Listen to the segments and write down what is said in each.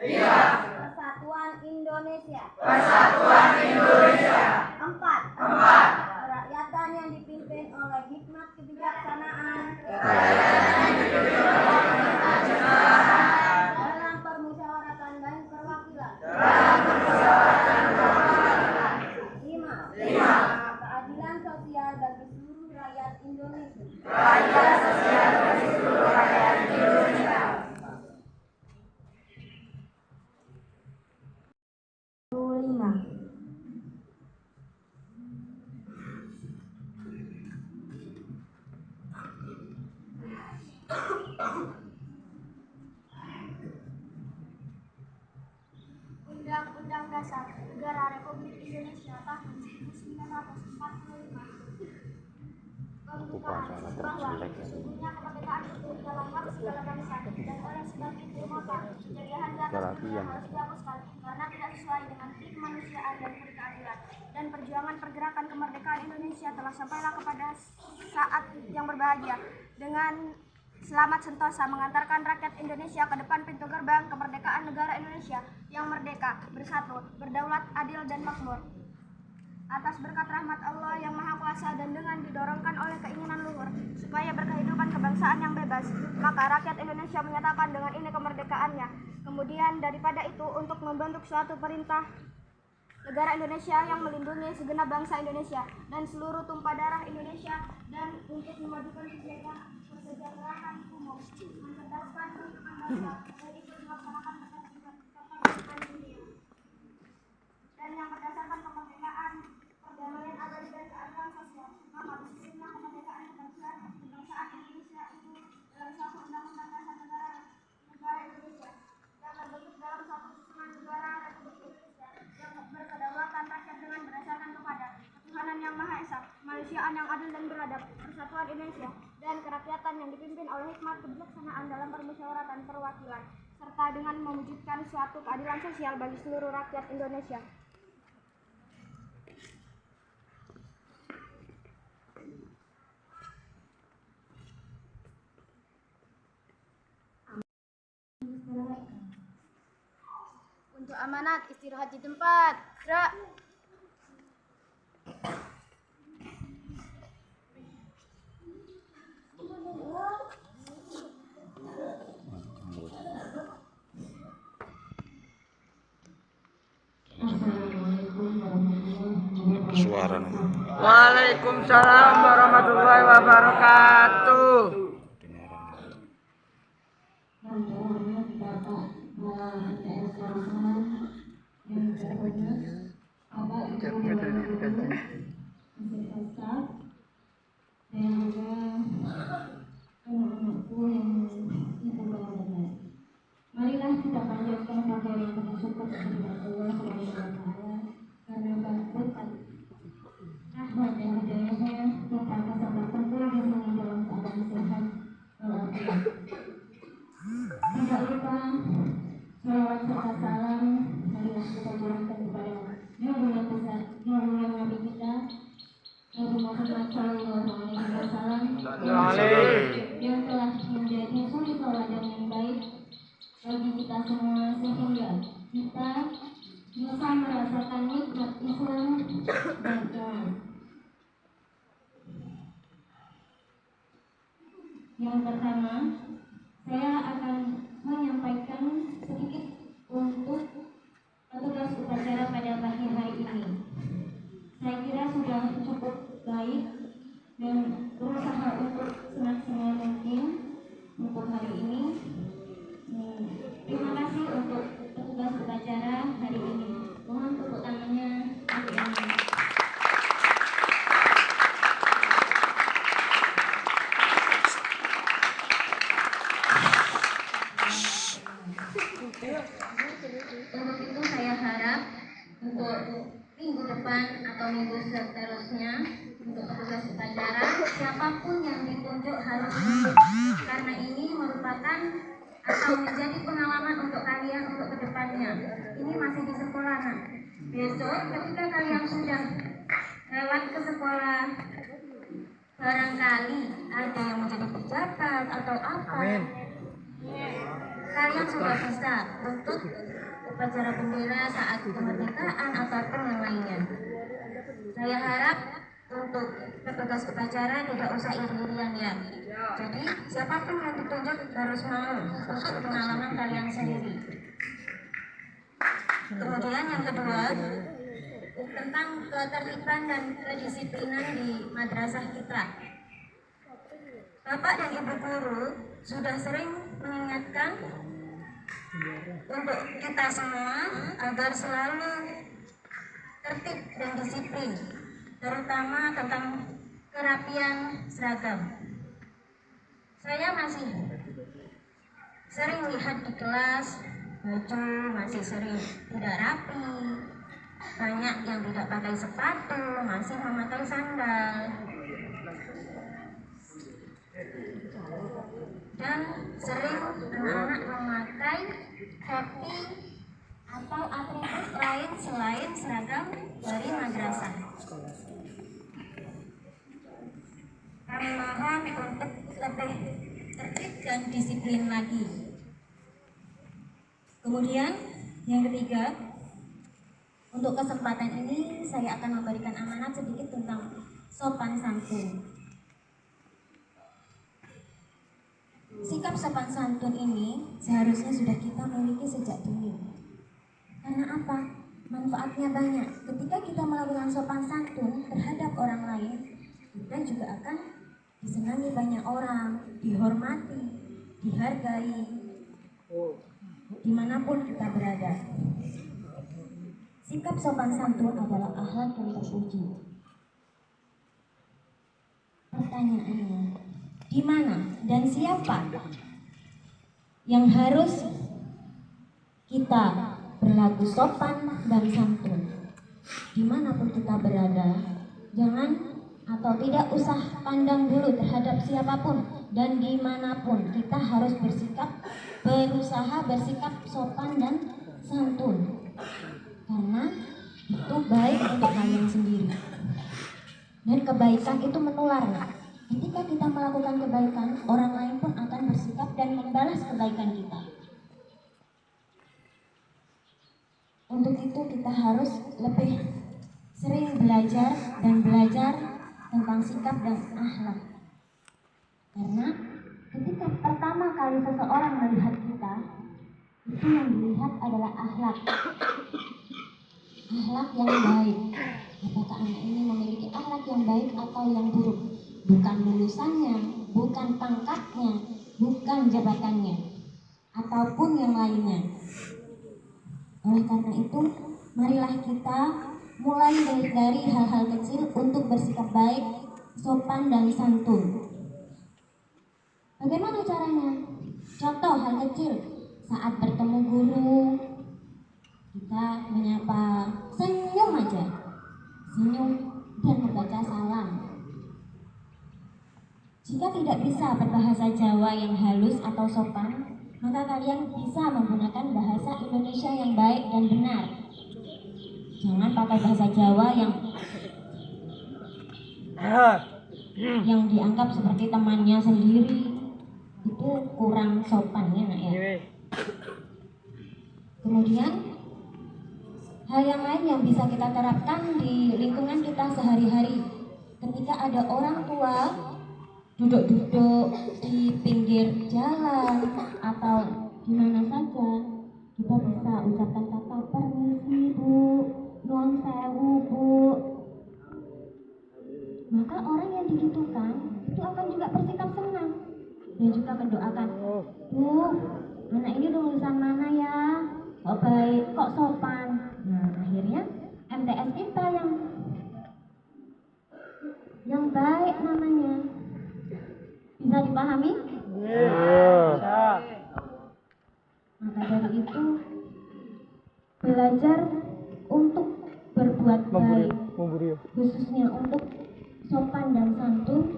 Iya. Persatuan Indonesia. Persatuan Indonesia. 4. Kerakyatan yang dipimpin oleh hikmat kebijaksanaan dalam permusyawaratan dan perwakilan. 5. Keadilan sosial bagi seluruh rakyat Indonesia. Keadilan sosial bagi seluruh rakyat Indonesia. 5. Undang-Undang Dasar Negara Republik Indonesia tahun 1945 membuka bahwa sesungguhnya kemerdekaan itu adalah hak segala bangsa, dan oleh sebab itu maka penjajahan di atas dunia harus dihapuskan karena tidak sesuai dengan kemanusiaan dan keadilan. Dan perjuangan pergerakan kemerdekaan Indonesia telah sampailah kepada saat yang berbahagia dengan selamat sentosa mengantarkan rakyat Indonesia ke depan pintu gerbang kemerdekaan negara Indonesia yang merdeka, bersatu, berdaulat, adil, dan makmur. Atas berkat rahmat Allah yang Maha Kuasa dan dengan didorongkan oleh keinginan luhur supaya berkehidupan kebangsaan yang bebas, maka rakyat Indonesia menyatakan dengan ini kemerdekaannya. Kemudian daripada itu untuk membentuk suatu perintah negara Indonesia yang melindungi segenap bangsa Indonesia dan seluruh tumpah darah Indonesia, dan untuk memajukan kesejahteraan umum, mencerdaskan kehidupan bangsa, dan ikut melaksanakan ketertiban dunia. Dan yang berdasarkan kemerdekaan, perdamaian abadi dan keadilan sosial, maka disusunlah kemerdekaan kebangsaan Indonesia itu dalam satu undang-undang dasar negara Indonesia yang terbentuk dalam satu susunan negara Republik Indonesia yang berkedaulatan rakyat dengan berdasarkan kepada ketuhanan yang Maha Esa, kemanusiaan yang adil dan beradab, persatuan Indonesia, dan kerakyatan yang dipimpin oleh hikmat kebijaksanaan dalam permusyawaratan perwakilan, serta dengan mewujudkan suatu keadilan sosial bagi seluruh rakyat Indonesia. Untuk amanat, istirahat di tempat. Gerak. Suara. Waalaikumsalam warahmatullahi wabarakatuh. Marilah kita panjatkan puja yang penuh syukur kepada Allah Subhanahu wa Ta'ala karena berkat rahmat dan hidayahnya kita bisa berkumpul di sini dalam keadaan sehat walafiat. Tidak lupa salawat serta salam marilah kita curahkan kepada junjungan besar, junjungan Nabi kita Nabi Muhammad SAW yang telah menjadi suri teladan yang baik bagi kita semua sehingga kita bisa merasakan nikmat Islam dan iman. Yang pertama, saya akan menyampaikan sedikit untuk petugas upacara pada pagi hari ini. Saya kira sudah cukup baik dan berusaha untuk semaksimal mungkin untuk hari ini. Terima kasih untuk petugas upacara hari ini. Mohon tepuk tangannya. Untuk itu saya harap untuk minggu depan atau minggu seterusnya untuk petugas upacara siapapun yang ditunjuk harus tunduk, karena ini merupakan atau menjadi pengalaman untuk kalian untuk kedepannya. Ini masih di sekolah. Nah, besok ketika kalian sudah lewat ke sekolah, barangkali ada yang menjadi pejabat atau apa. Amin. kalian sudah bisa untuk upacara bendera saat kemerdekaan ataupun yang lainnya. Saya harap untuk petugas upacara tidak usah iri-irian ya. Jadi siapapun yang ditunjuk harus mau untuk pengalaman kalian sendiri. Kemudian yang kedua, tentang ketertiban dan kedisiplinan di madrasah kita. Bapak dan Ibu guru sudah sering mengingatkan untuk kita semua agar selalu tertib dan disiplin, terutama tentang kerapian seragam. Saya masih sering lihat di kelas baju masih sering tidak rapi, banyak yang tidak pakai sepatu, masih memakai sandal, dan sering anak-anak memakai topi atau atribut lain selain seragam dari madrasah. Kami mohon untuk lebih tertib dan disiplin lagi. Kemudian yang ketiga, untuk kesempatan ini saya akan memberikan amanat sedikit tentang sopan santun. Sikap sopan santun ini seharusnya sudah kita miliki sejak dini. Karena apa? Manfaatnya banyak. Ketika kita melakukan sopan santun terhadap orang lain, kita juga akan disenangi banyak orang, dihormati, dihargai, dimanapun kita berada. Sikap sopan santun adalah akhlak yang terpuji. Pertanyaannya, di mana dan siapa yang harus kita berlaku sopan dan santun? Dimanapun kita berada, jangan atau tidak usah pandang dulu terhadap siapapun, dan dimanapun kita harus berusaha bersikap sopan dan santun, karena itu baik untuk kalian sendiri, dan kebaikan itu menular. Ketika kita melakukan kebaikan, orang lain pun akan bersikap dan membalas kebaikan kita. Untuk itu kita harus lebih sering belajar tentang sikap dan akhlak. Karena ketika pertama kali seseorang melihat kita, itu yang dilihat adalah akhlak. Akhlak yang baik. Apakah anak ini memiliki akhlak yang baik atau yang buruk? Bukan lulusannya, bukan pangkatnya, bukan jabatannya, ataupun yang lainnya. Oleh karena itu, marilah kita mulai dari hal-hal kecil untuk bersikap baik, sopan dan santun. Bagaimana caranya? Contoh hal kecil, saat bertemu guru, kita menyapa, senyum aja, senyum dan membaca salam. Jika tidak bisa berbahasa Jawa yang halus atau sopan, maka kalian bisa menggunakan bahasa Indonesia yang baik dan benar. Jangan pakai bahasa Jawa yang dianggap seperti temannya sendiri. Itu kurang sopan ya, nak ya. Kemudian hal yang lain yang bisa kita terapkan di lingkungan kita sehari-hari. Ketika ada orang tua duduk-duduk di pinggir jalan atau di mana saja, kita bisa ucapkan kata permisi bu, nuwun sewu bu. Maka orang yang digitukan itu akan juga bersikap senang dan juga mendoakan, bu, anak ini lulusan mana ya? Kok baik, kok sopan. Nah, akhirnya MTS kita yang baik namanya. Bisa dipahami? Maka dari itu, belajar untuk berbuat baik, khususnya untuk sopan dan santun,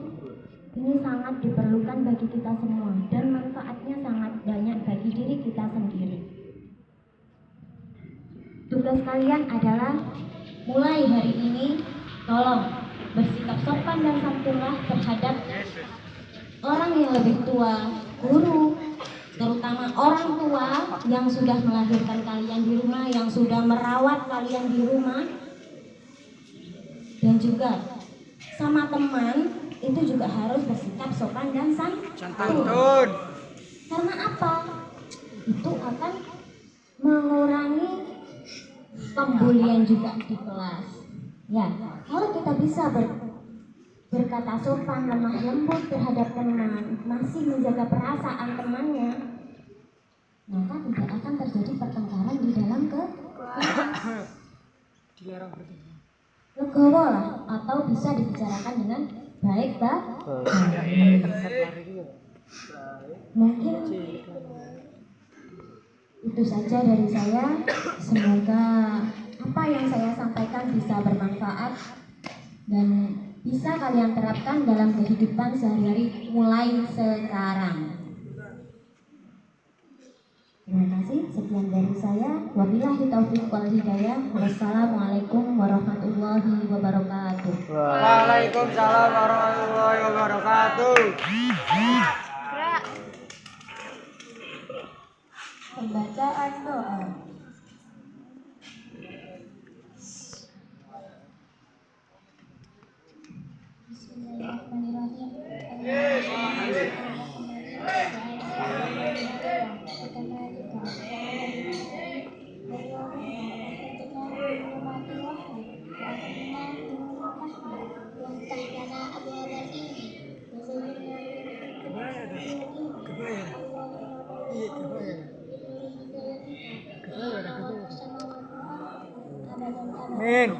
ini sangat diperlukan bagi kita semua dan manfaatnya sangat banyak bagi diri kita sendiri. Tugas kalian adalah mulai hari ini, tolong bersikap sopan dan santunlah terhadap orang yang lebih tua, guru, terutama orang tua yang sudah melahirkan kalian di rumah, yang sudah merawat kalian di rumah, dan juga sama teman itu juga harus bersikap sopan dan santun. Karena apa? Itu akan mengurangi pembulian juga di kelas. Ya, kalau kita bisa berkata sopan, lemah lembut terhadap teman, masih menjaga perasaan temannya, maka tidak akan terjadi pertengkaran di dalam kelas. Legowo lah, atau bisa dibicarakan dengan baik. Mungkin itu saja dari saya. Semoga apa yang saya sampaikan bisa bermanfaat dan bisa kalian terapkan dalam kehidupan sehari-hari mulai sekarang. Terima kasih, sekian dari saya. Wabillahi taufiq wal hidayah. Wassalamualaikum warahmatullahi wabarakatuh. Waalaikumsalam warahmatullahi wabarakatuh. Pembacaan doa. Amin.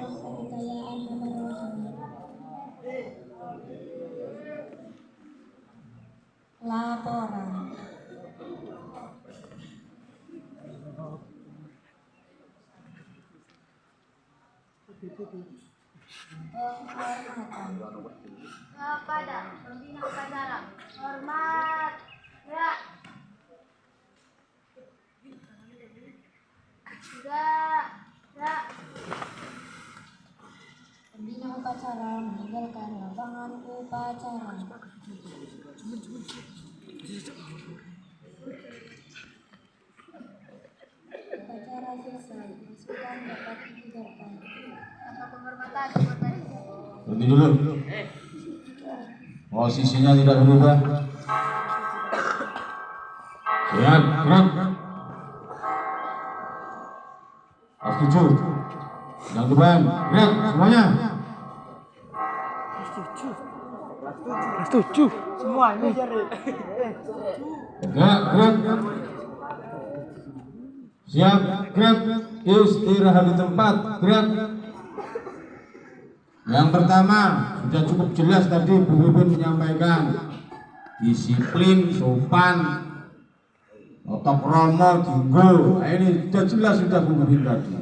Laporan. Penghormatan kepada pembina upacara. Hormat. Ya. Ya. Pembina upacara meninggalkan lapangan upacara. Upacara selesai. Pasukan dapat dibubarkan. Tanpa penghormatan kepada Berhenti dulu. Posisinya tidak berubah. Siap, gerak. Pas 7. Yang depan, gerak semuanya. Setuju. Semuanya jadi. Gerak. Siap, gerak. Istirahat di tempat, gerak. Yang pertama, sudah cukup jelas tadi Bu Bibin menyampaikan disiplin, sopan, otak romo, jinggo. Nah, ini sudah jelas sudah Bu Bibin tadi.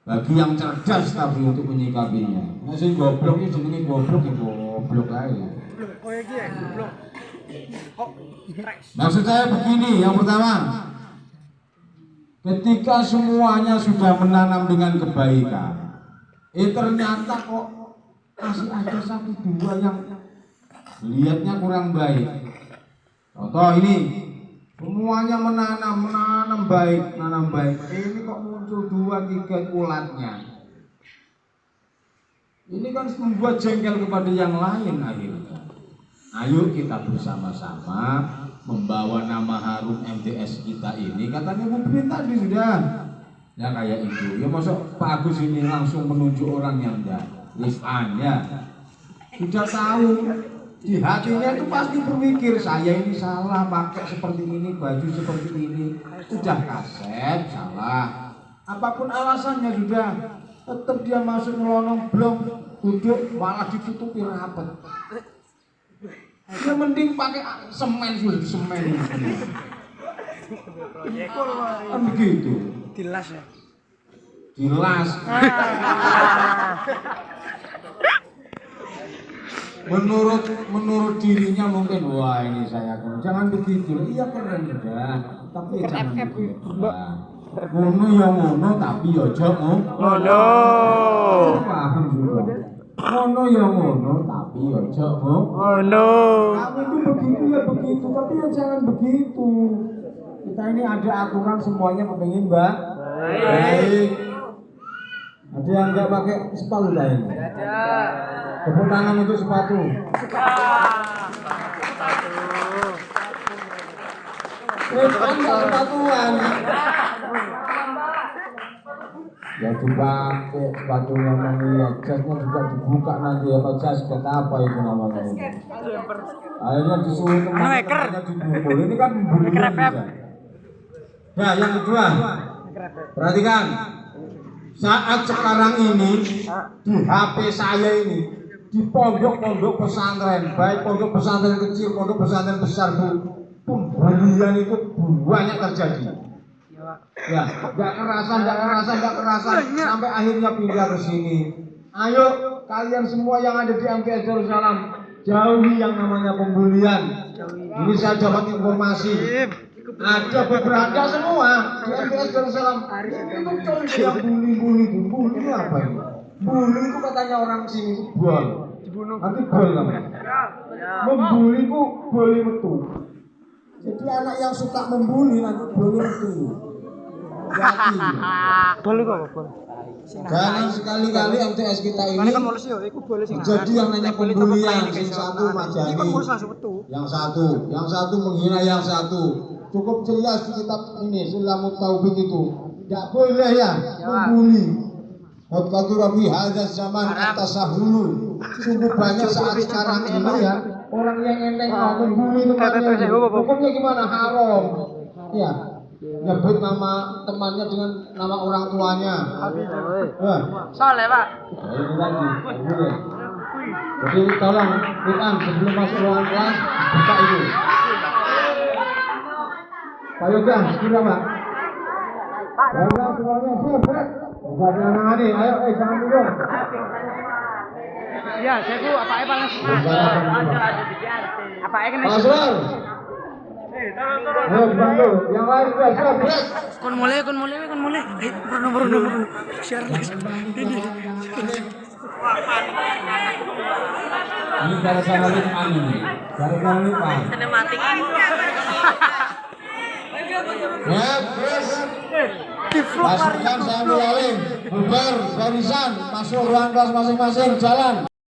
Bagi yang cerdas tapi untuk menyikapinya. Nah, sing goblok ini jenenge goblok ya goblok aja. Maksud saya begini, yang pertama, ketika semuanya sudah menanam dengan kebaikan, ternyata kok masih ada satu dua yang lihatnya kurang baik. Contoh ini, semuanya menanam baik. Ini kok muncul 2-3 ulatnya. Ini kan membuat jengkel kepada yang lain akhirnya. Ayo kita bersama-sama membawa nama harum MTS kita ini. Katanya Bu Bibin tadi sudah. Ya kayak itu, ya masuk Pak Agus ini langsung menunjuk orang yang enggak Rifan ya. Sudah tahu, di hatinya itu pasti berpikir, saya ini salah, pakai seperti ini, baju seperti ini. Sudah kaset, salah. Apapun alasannya sudah, tetap dia masuk nyelonong blong, duduk, malah ditutupi rapat. Ya mending pakai semen ini. Kan begitu. Dilas ya. Menurut dirinya mungkin wah ini saya keren. Jangan begitu. Iya keren sudah. Tapi jangan begitu. Ngono ya ngono tapi ya aja ngono. Ngono. Paham juga. Ngono ya ngono, tapi ya ojo Oh no. kamu itu begitu ya begitu, tapi ya jangan begitu. Kita ini ada aturan semuanya kepengen mbak. Baik. Ada yang nggak pakai sepatu lain? Ada. Tepuk tangan untuk sepatu. Kan nggak sepatuan. Ya dipakai sepatunya namanya jasnya juga dibuka nanti ya Pak jas apa itu namanya ini. Akhirnya disuruh teman-temannya dibukul. Ini kan pembunuhan juga. Nah yang kedua, perhatikan. Saat sekarang ini di HP saya ini di pondok-pondok pesantren, baik pondok pesantren kecil, pondok pesantren besar bu, pembulian itu banyak terjadi. Ya, nggak kerasan, sampai akhirnya pindah ke sini. Ayo kalian semua yang ada di MTS Darussalam, jauhi yang namanya pembulian. Ini saya dapat informasi. Ada beberapa semua di MTS Darussalam itu yang bully apa ini? Bully itu katanya orang sini itu bol. Nanti bol namanya. Membuli itu boleh metu. Jadi anak yang suka membuli nanti boleh metu. Hati. Boleh kok, boleh. Jangan sekali-kali MTS kita ini jadi yang namanya pembulian. Yang satu majani, yang satu menghina yang satu. Cukup jelas di kitab ini Sulamut Taubik itu. Tidak boleh ya membuli. Waktu Rabi hadza zaman atasahulu. Sungguh banyak saat sekarang ini ya orang yang enteng mau membuli temannya. Hukumnya gimana? Haram. Ya. Nyebut nama temannya dengan nama orang tuanya. Ya. Soleh, Pak. Nah, itu tadi. Boleh. Jadi tolong kita sebelum masuk ruangan kelas buka itu. Pak Yoga, segera Pak. Yoga semuanya siap, Pak. Buka penangannya, ayo, jangan dulu. Ya, saya bu, apa paling semangat? Apa kena? Pak Aswar. Ayo bantu, yang lain sudah siap, Pak. Kon mulai. Bruno. Share lagi. Ini gara-gara Lukman ini. Gara-gara Lukman. Sinematik. Ya, terus. Pasukan saya ambil alih. Bubar, barisan, masuk ruang kelas masing-masing, jalan.